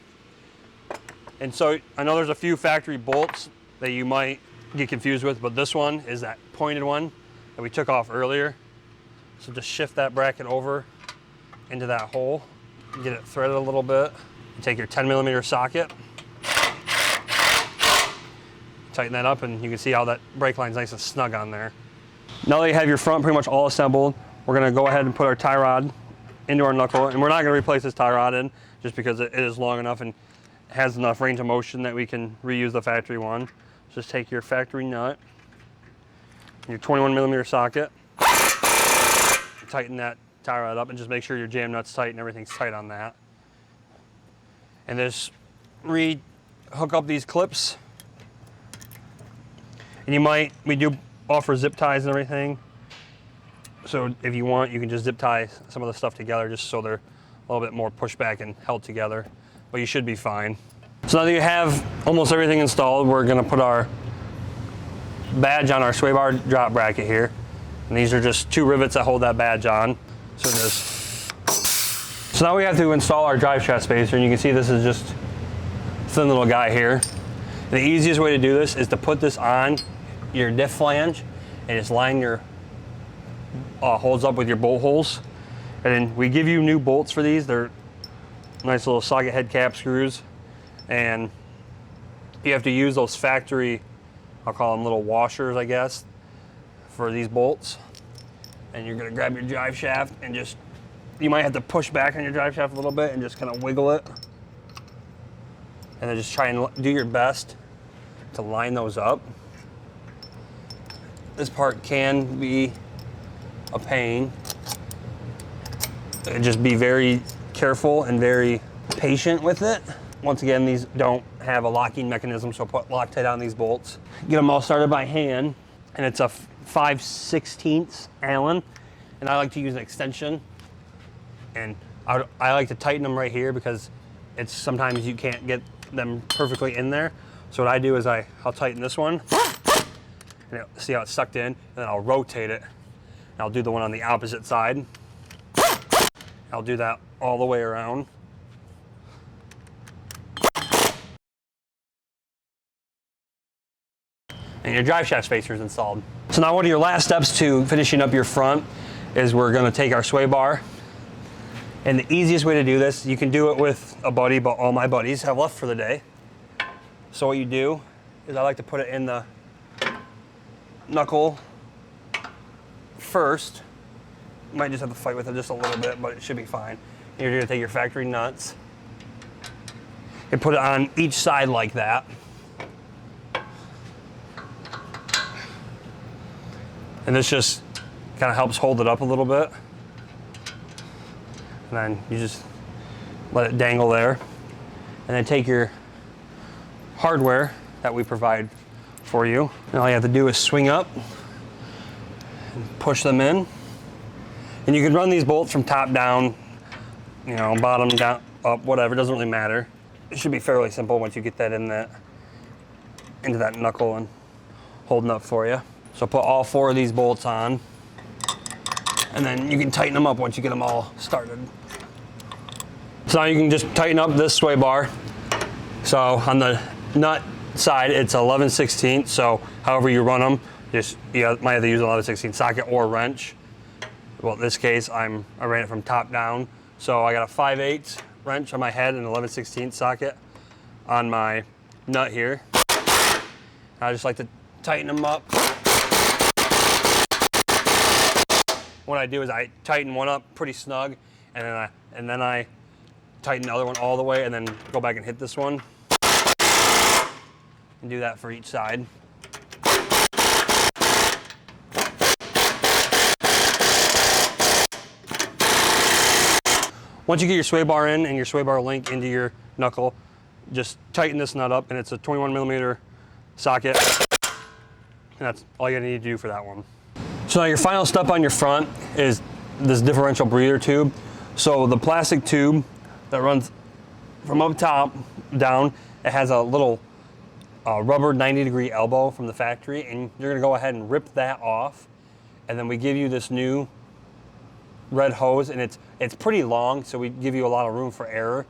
And so I know there's a few factory bolts that you might get confused with, but this one is that pointed one that we took off earlier. So just shift that bracket over into that hole, get it threaded a little bit. Take your 10mm socket, tighten that up, and you can see how that brake line's nice and snug on there. Now that you have your front pretty much all assembled, we're gonna go ahead and put our tie rod into our knuckle, and we're not gonna replace this tie rod in just because it is long enough and has enough range of motion that we can reuse the factory one. Just take your factory nut, your 21mm socket, tighten that tie rod up, and just make sure your jam nut's tight and everything's tight on that. And just hook up these clips. And we do offer zip ties and everything. So if you want, you can just zip tie some of the stuff together just so they're a little bit more pushed back and held together, but you should be fine. So now that you have almost everything installed, we're gonna put our badge on our sway bar drop bracket here. And these are just 2 rivets that hold that badge on. So now we have to install our drive shaft spacer, and you can see this is just a thin little guy here. And the easiest way to do this is to put this on your diff flange and just line your holes up with your bolt holes. And then we give you new bolts for these. They're nice little socket head cap screws. And you have to use those factory, I'll call them little washers, I guess, for these bolts. And you're gonna grab your drive shaft and you might have to push back on your drive shaft a little bit and just kind of wiggle it. And then just try and do your best to line those up. This part can be a pain. And just be very careful and very patient with it. Once again, these don't have a locking mechanism, so put Loctite on these bolts. Get them all started by hand, and it's a 5/16 Allen, and I like to use an extension. And I like to tighten them right here because sometimes you can't get them perfectly in there. So what I do is I'll tighten this one, and see how it's sucked in, and then I'll rotate it. And I'll do the one on the opposite side. I'll do that all the way around. And your drive shaft spacer is installed. So now one of your last steps to finishing up your front is we're gonna take our sway bar. And the easiest way to do this, you can do it with a buddy, but all my buddies have left for the day. So what you do is I like to put it in the knuckle first. You might just have to fight with it just a little bit, but it should be fine. You're gonna take your factory nuts. and put it on each side like that. And this just kind of helps hold it up a little bit. And then you just let it dangle there. And then take your hardware that we provide for you. And all you have to do is swing up and push them in. And you can run these bolts from top down, you know, bottom down, up, whatever, it doesn't really matter. It should be fairly simple once you get that into that knuckle and holding up for you. So put all 4 of these bolts on, and then you can tighten them up once you get them all started. So now you can just tighten up this sway bar. So on the nut side, it's 11/16. So however you run them, you might have to use an 11/16 socket or wrench. Well, in this case, I ran it from top down. So I got a 5/8 wrench on my head and an 11/16 socket on my nut here. I just like to tighten them up. What I do is I tighten one up pretty snug, and then I tighten the other one all the way, and then go back and hit this one. And do that for each side. Once you get your sway bar in and your sway bar link into your knuckle, just tighten this nut up, and it's a 21mm socket. And that's all you need to do for that one. So now your final step on your front is this differential breather tube. So the plastic tube that runs from up top down, it has a little rubber 90-degree elbow from the factory, and you're gonna go ahead and rip that off. And then we give you this new red hose, and it's pretty long, so we give you a lot of room for error.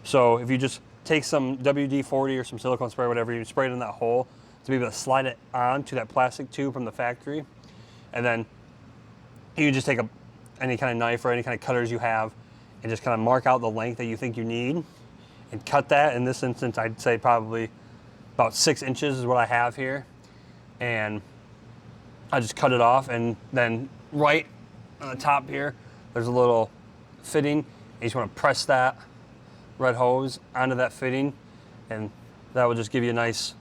So if you just take some WD-40 or some silicone spray, whatever, you spray it in that hole to be able to slide it onto that plastic tube from the factory. And then you just take any kind of knife or any kind of cutters you have and just kind of mark out the length that you think you need and cut that. In this instance, I'd say probably about 6 inches is what I have here. And I just cut it off, and then right on the top here, there's a little fitting. And you just want to press that red hose onto that fitting, and that will just give you a nice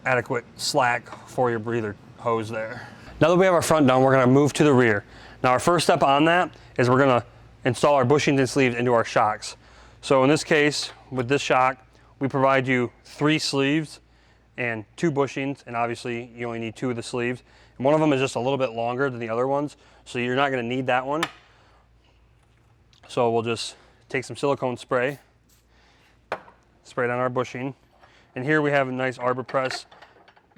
adequate slack for your breather hose there. Now that we have our front done, we're going to move to the rear. Now our first step on that is we're going to install our bushings and sleeves into our shocks. So in this case, with this shock, we provide you 3 sleeves and 2 bushings, and obviously you only need 2 of the sleeves. And one of them is just a little bit longer than the other ones, so you're not going to need that one. So we'll just take some silicone spray, spray it on our bushing. And here we have a nice arbor press,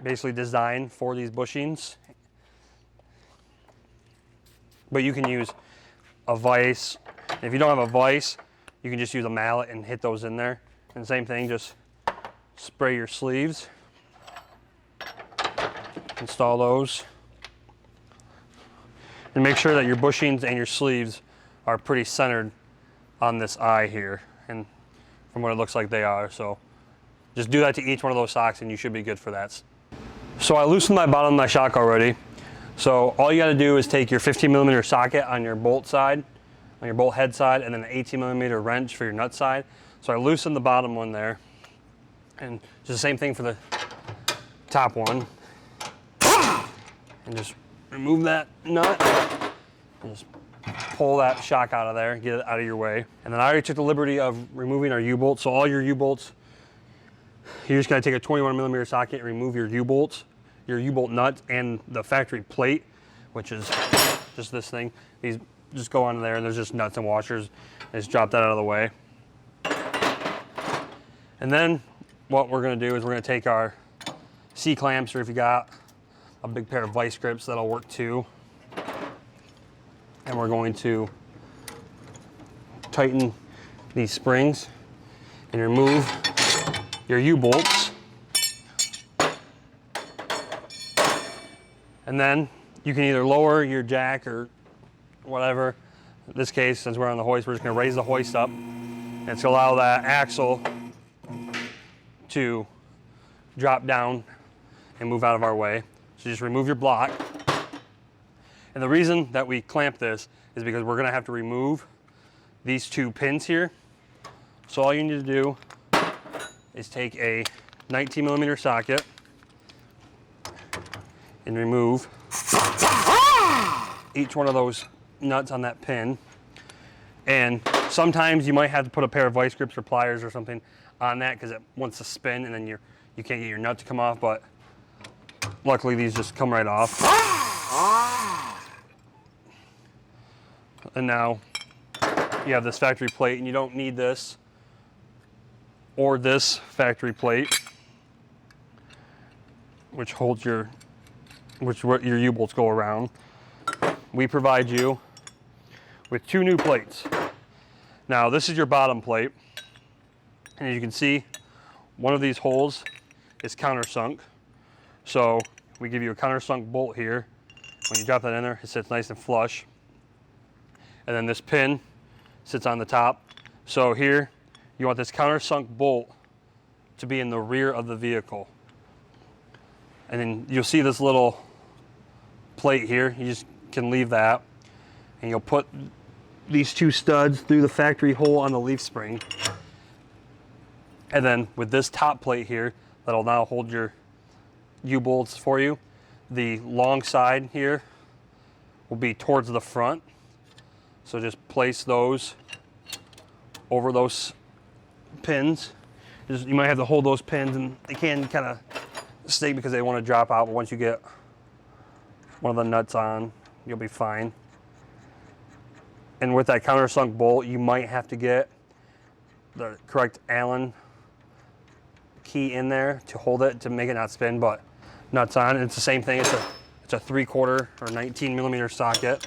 basically designed for these bushings. But you can use a vise. And if you don't have a vise, you can just use a mallet and hit those in there. And same thing, just spray your sleeves. Install those. And make sure that your bushings and your sleeves are pretty centered on this eye here, and from what it looks like they are. So just do that to each one of those socks and you should be good for that. So I loosened my bottom of my shock already. So all you got to do is take your 15mm socket on your bolt side, on your bolt head side, and then an 18mm wrench for your nut side. So I loosened the bottom one there, and just the same thing for the top one. And just remove that nut and just pull that shock out of there, get it out of your way. And then I already took the liberty of removing our U-bolts. So all your U-bolts, you're just gonna take a 21mm socket and remove your U-bolts, your U-bolt nuts, and the factory plate, which is just this thing. These just go on there, and there's just nuts and washers. And just drop that out of the way. And then what we're gonna do is we're gonna take our C-clamps, or if you got a big pair of vice grips, that'll work too. And we're going to tighten these springs and remove your U-bolts. And then you can either lower your jack or whatever. In this case, since we're on the hoist, we're just gonna raise the hoist up, and it's gonna allow that axle to drop down and move out of our way. So just remove your block. And the reason that we clamp this is because we're gonna have to remove these 2 pins here. So all you need to do is take a 19mm socket and remove each one of those nuts on that pin. And sometimes you might have to put a pair of vice grips or pliers or something on that because it wants to spin and then you can't get your nut to come off, but luckily these just come right off. And now you have this factory plate, and you don't need this or this factory plate, which holds your U-bolts go around. We provide you with 2 new plates. Now this is your bottom plate, and as you can see, one of these holes is countersunk. So we give you a countersunk bolt here. When you drop that in there, it sits nice and flush. And then this pin sits on the top. So here, you want this countersunk bolt to be in the rear of the vehicle. And then you'll see this little plate here. You just can leave that. And you'll put these 2 studs through the factory hole on the leaf spring. And then with this top plate here, that'll now hold your U-bolts for you. The long side here will be towards the front. So just place those over those pins. You might have to hold those pins, and they can kind of stay because they want to drop out, but once you get one of the nuts on, you'll be fine. And with that countersunk bolt, you might have to get the correct Allen key in there to hold it, to make it not spin, but nuts on. It's the same thing. It's a 3/4 or 19mm socket.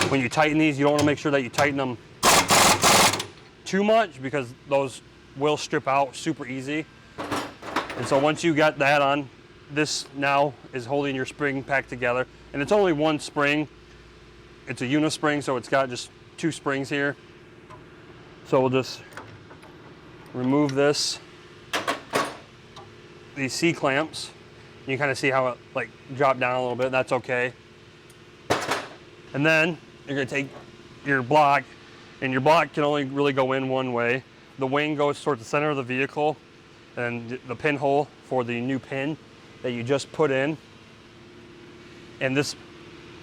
When you tighten these, you don't want to make sure that you tighten them too much because those will strip out super easy. And so once you got that on, this now is holding your spring pack together. And it's only 1 spring. It's a unispring, so it's got just 2 springs here. So we'll just remove these C-clamps. You kind of see how it like dropped down a little bit. That's okay. And then you're going to take your block, and your block can only really go in one way. The wing goes towards the center of the vehicle, and the pinhole for the new pin that you just put in. And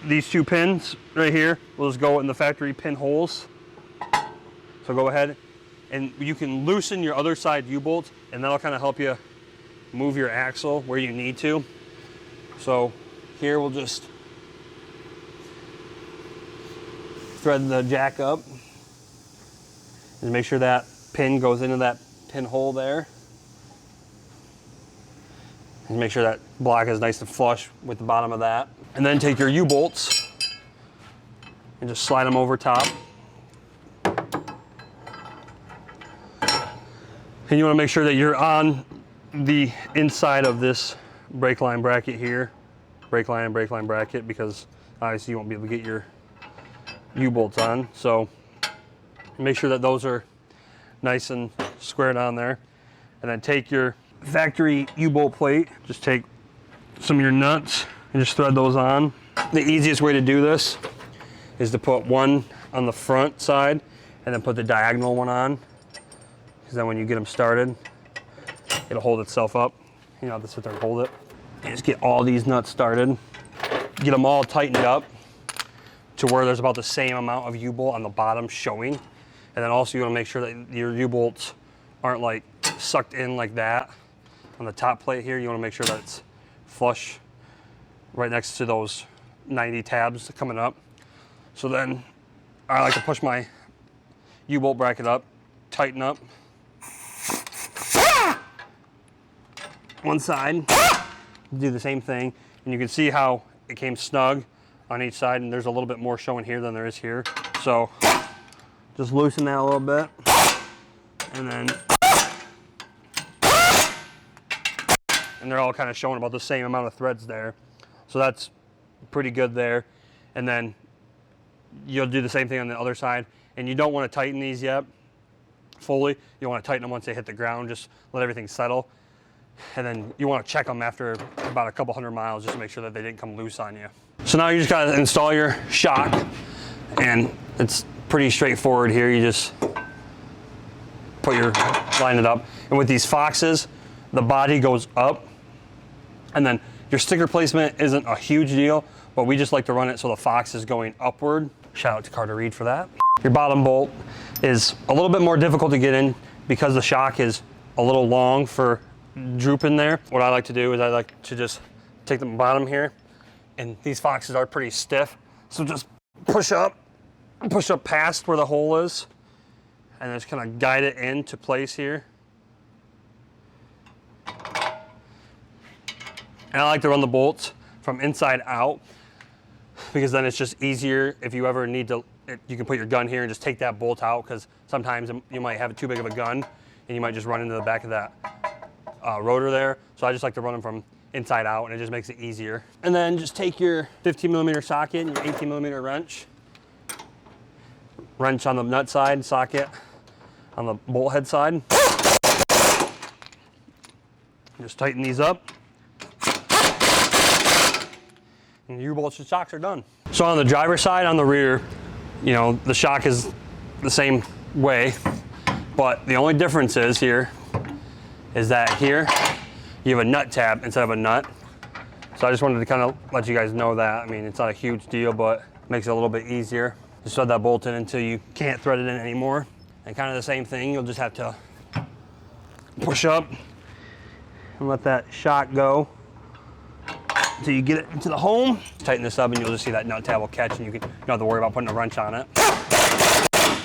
these 2 pins right here will just go in the factory pin holes. So go ahead, and you can loosen your other side U-bolts, and that'll kind of help you move your axle where you need to. So here we'll just thread the jack up and make sure that pin goes into that pinhole there. And make sure that block is nice and flush with the bottom of that. And then take your U-bolts and just slide them over top. And you want to make sure that you're on the inside of this brake line bracket here. Brake line bracket, because obviously you won't be able to get your U-bolts on. So make sure that those are nice and squared on there. And then take your factory U-bolt plate, just take some of your nuts and just thread those on. The easiest way to do this is to put one on the front side and then put the diagonal one on, because then when you get them started, it'll hold itself up. You don't have to sit there and hold it. And just get all these nuts started. Get them all tightened up to where there's about the same amount of U-bolt on the bottom showing. And then also you want to make sure that your U-bolts aren't like sucked in like that. On the top plate here, you want to make sure that it's flush right next to those 90 tabs coming up. So then I like to push my U-bolt bracket up, tighten up one side, do the same thing, and you can see how it came snug on each side, and there's a little bit more showing here than there is here. So just loosen that a little bit, and then they're all kind of showing about the same amount of threads there. So that's pretty good there. And then you'll do the same thing on the other side. And you don't want to tighten these yet fully. You want to tighten them once they hit the ground, just let everything settle. And then you want to check them after about a couple 100 miles just to make sure that they didn't come loose on you. So now you just got to install your shock, and it's pretty straightforward here. You just line it up. And with these Foxes, the body goes up, and then your sticker placement isn't a huge deal, but we just like to run it so the Fox is going upward. Shout out to Carter Reed for that. Your bottom bolt is a little bit more difficult to get in because the shock is a little long for drooping there. What I like to do is I like to just take the bottom here, and these Foxes are pretty stiff, so just push up past where the hole is, and just kind of guide it into place here. And I like to run the bolts from inside out because then it's just easier if you ever need to, you can put your gun here and just take that bolt out, because sometimes you might have too big of a gun and you might just run into the back of that rotor there. So I just like to run them from inside out, and it just makes it easier. And then just take your 15mm socket and your 18mm wrench on the nut side, socket on the bolt head side. Just tighten these up. And your U-bolts and shocks are done. So on the driver's side, on the rear, you know, the shock is the same way, but the only difference is here is that here you have a nut tab instead of a nut. So I just wanted to kind of let you guys know that. I mean, it's not a huge deal, but it makes it a little bit easier. Just thread that bolt in until you can't thread it in anymore. And kind of the same thing, you'll just have to push up and let that shock go until you get it into the home. Tighten this up and you'll just see that nut tab will catch, and you don't have to worry about putting a wrench on it.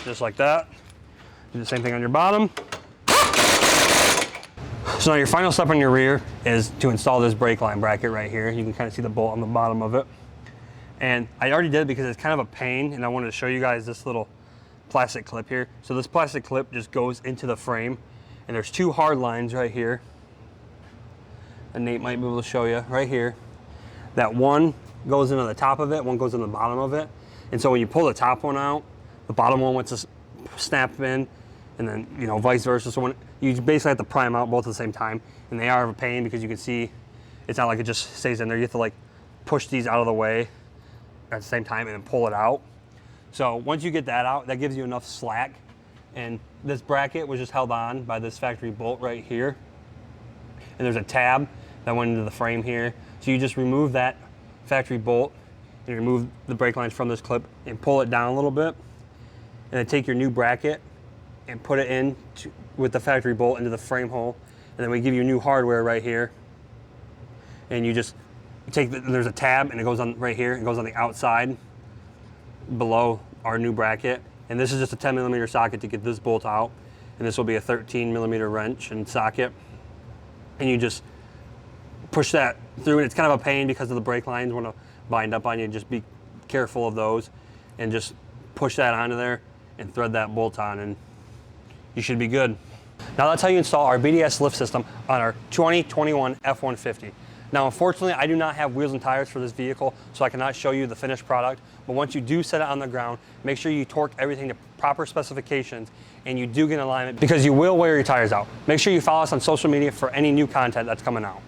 Just like that. Do the same thing on your bottom. So now your final step on your rear is to install this brake line bracket right here. You can kind of see the bolt on the bottom of it. And I already did it because it's kind of a pain, and I wanted to show you guys this little plastic clip here. So this plastic clip just goes into the frame, and there's two hard lines right here. And Nate might be able to show you right here. That one goes into the top of it, one goes in the bottom of it. And so when you pull the top one out, the bottom one wants to snap in, and then, you know, vice versa. So when you basically have to pry them out both at the same time, and they are a pain because you can see it's not like it just stays in there. You have to like push these out of the way at the same time and then pull it out. So once you get that out, that gives you enough slack. And this bracket was just held on by this factory bolt right here. And there's a tab that went into the frame here. So you just remove that factory bolt and remove the brake lines from this clip and pull it down a little bit. And then take your new bracket and put it in with the factory bolt into the frame hole. And then we give you new hardware right here. And you just take there's a tab, and it goes on right here. It goes on the outside below our new bracket. And this is just a 10mm socket to get this bolt out. And this will be a 13mm wrench and socket. And you just push that through, and it's kind of a pain because of the brake lines want to bind up on you. Just be careful of those, and just push that onto there and thread that bolt on, and you should be good. Now that's how you install our BDS lift system on our 2021 F-150. Now unfortunately, I do not have wheels and tires for this vehicle, so I cannot show you the finished product, but once you do set it on the ground, make sure you torque everything to proper specifications, and you do get alignment, because you will wear your tires out. Make sure you follow us on social media for any new content that's coming out.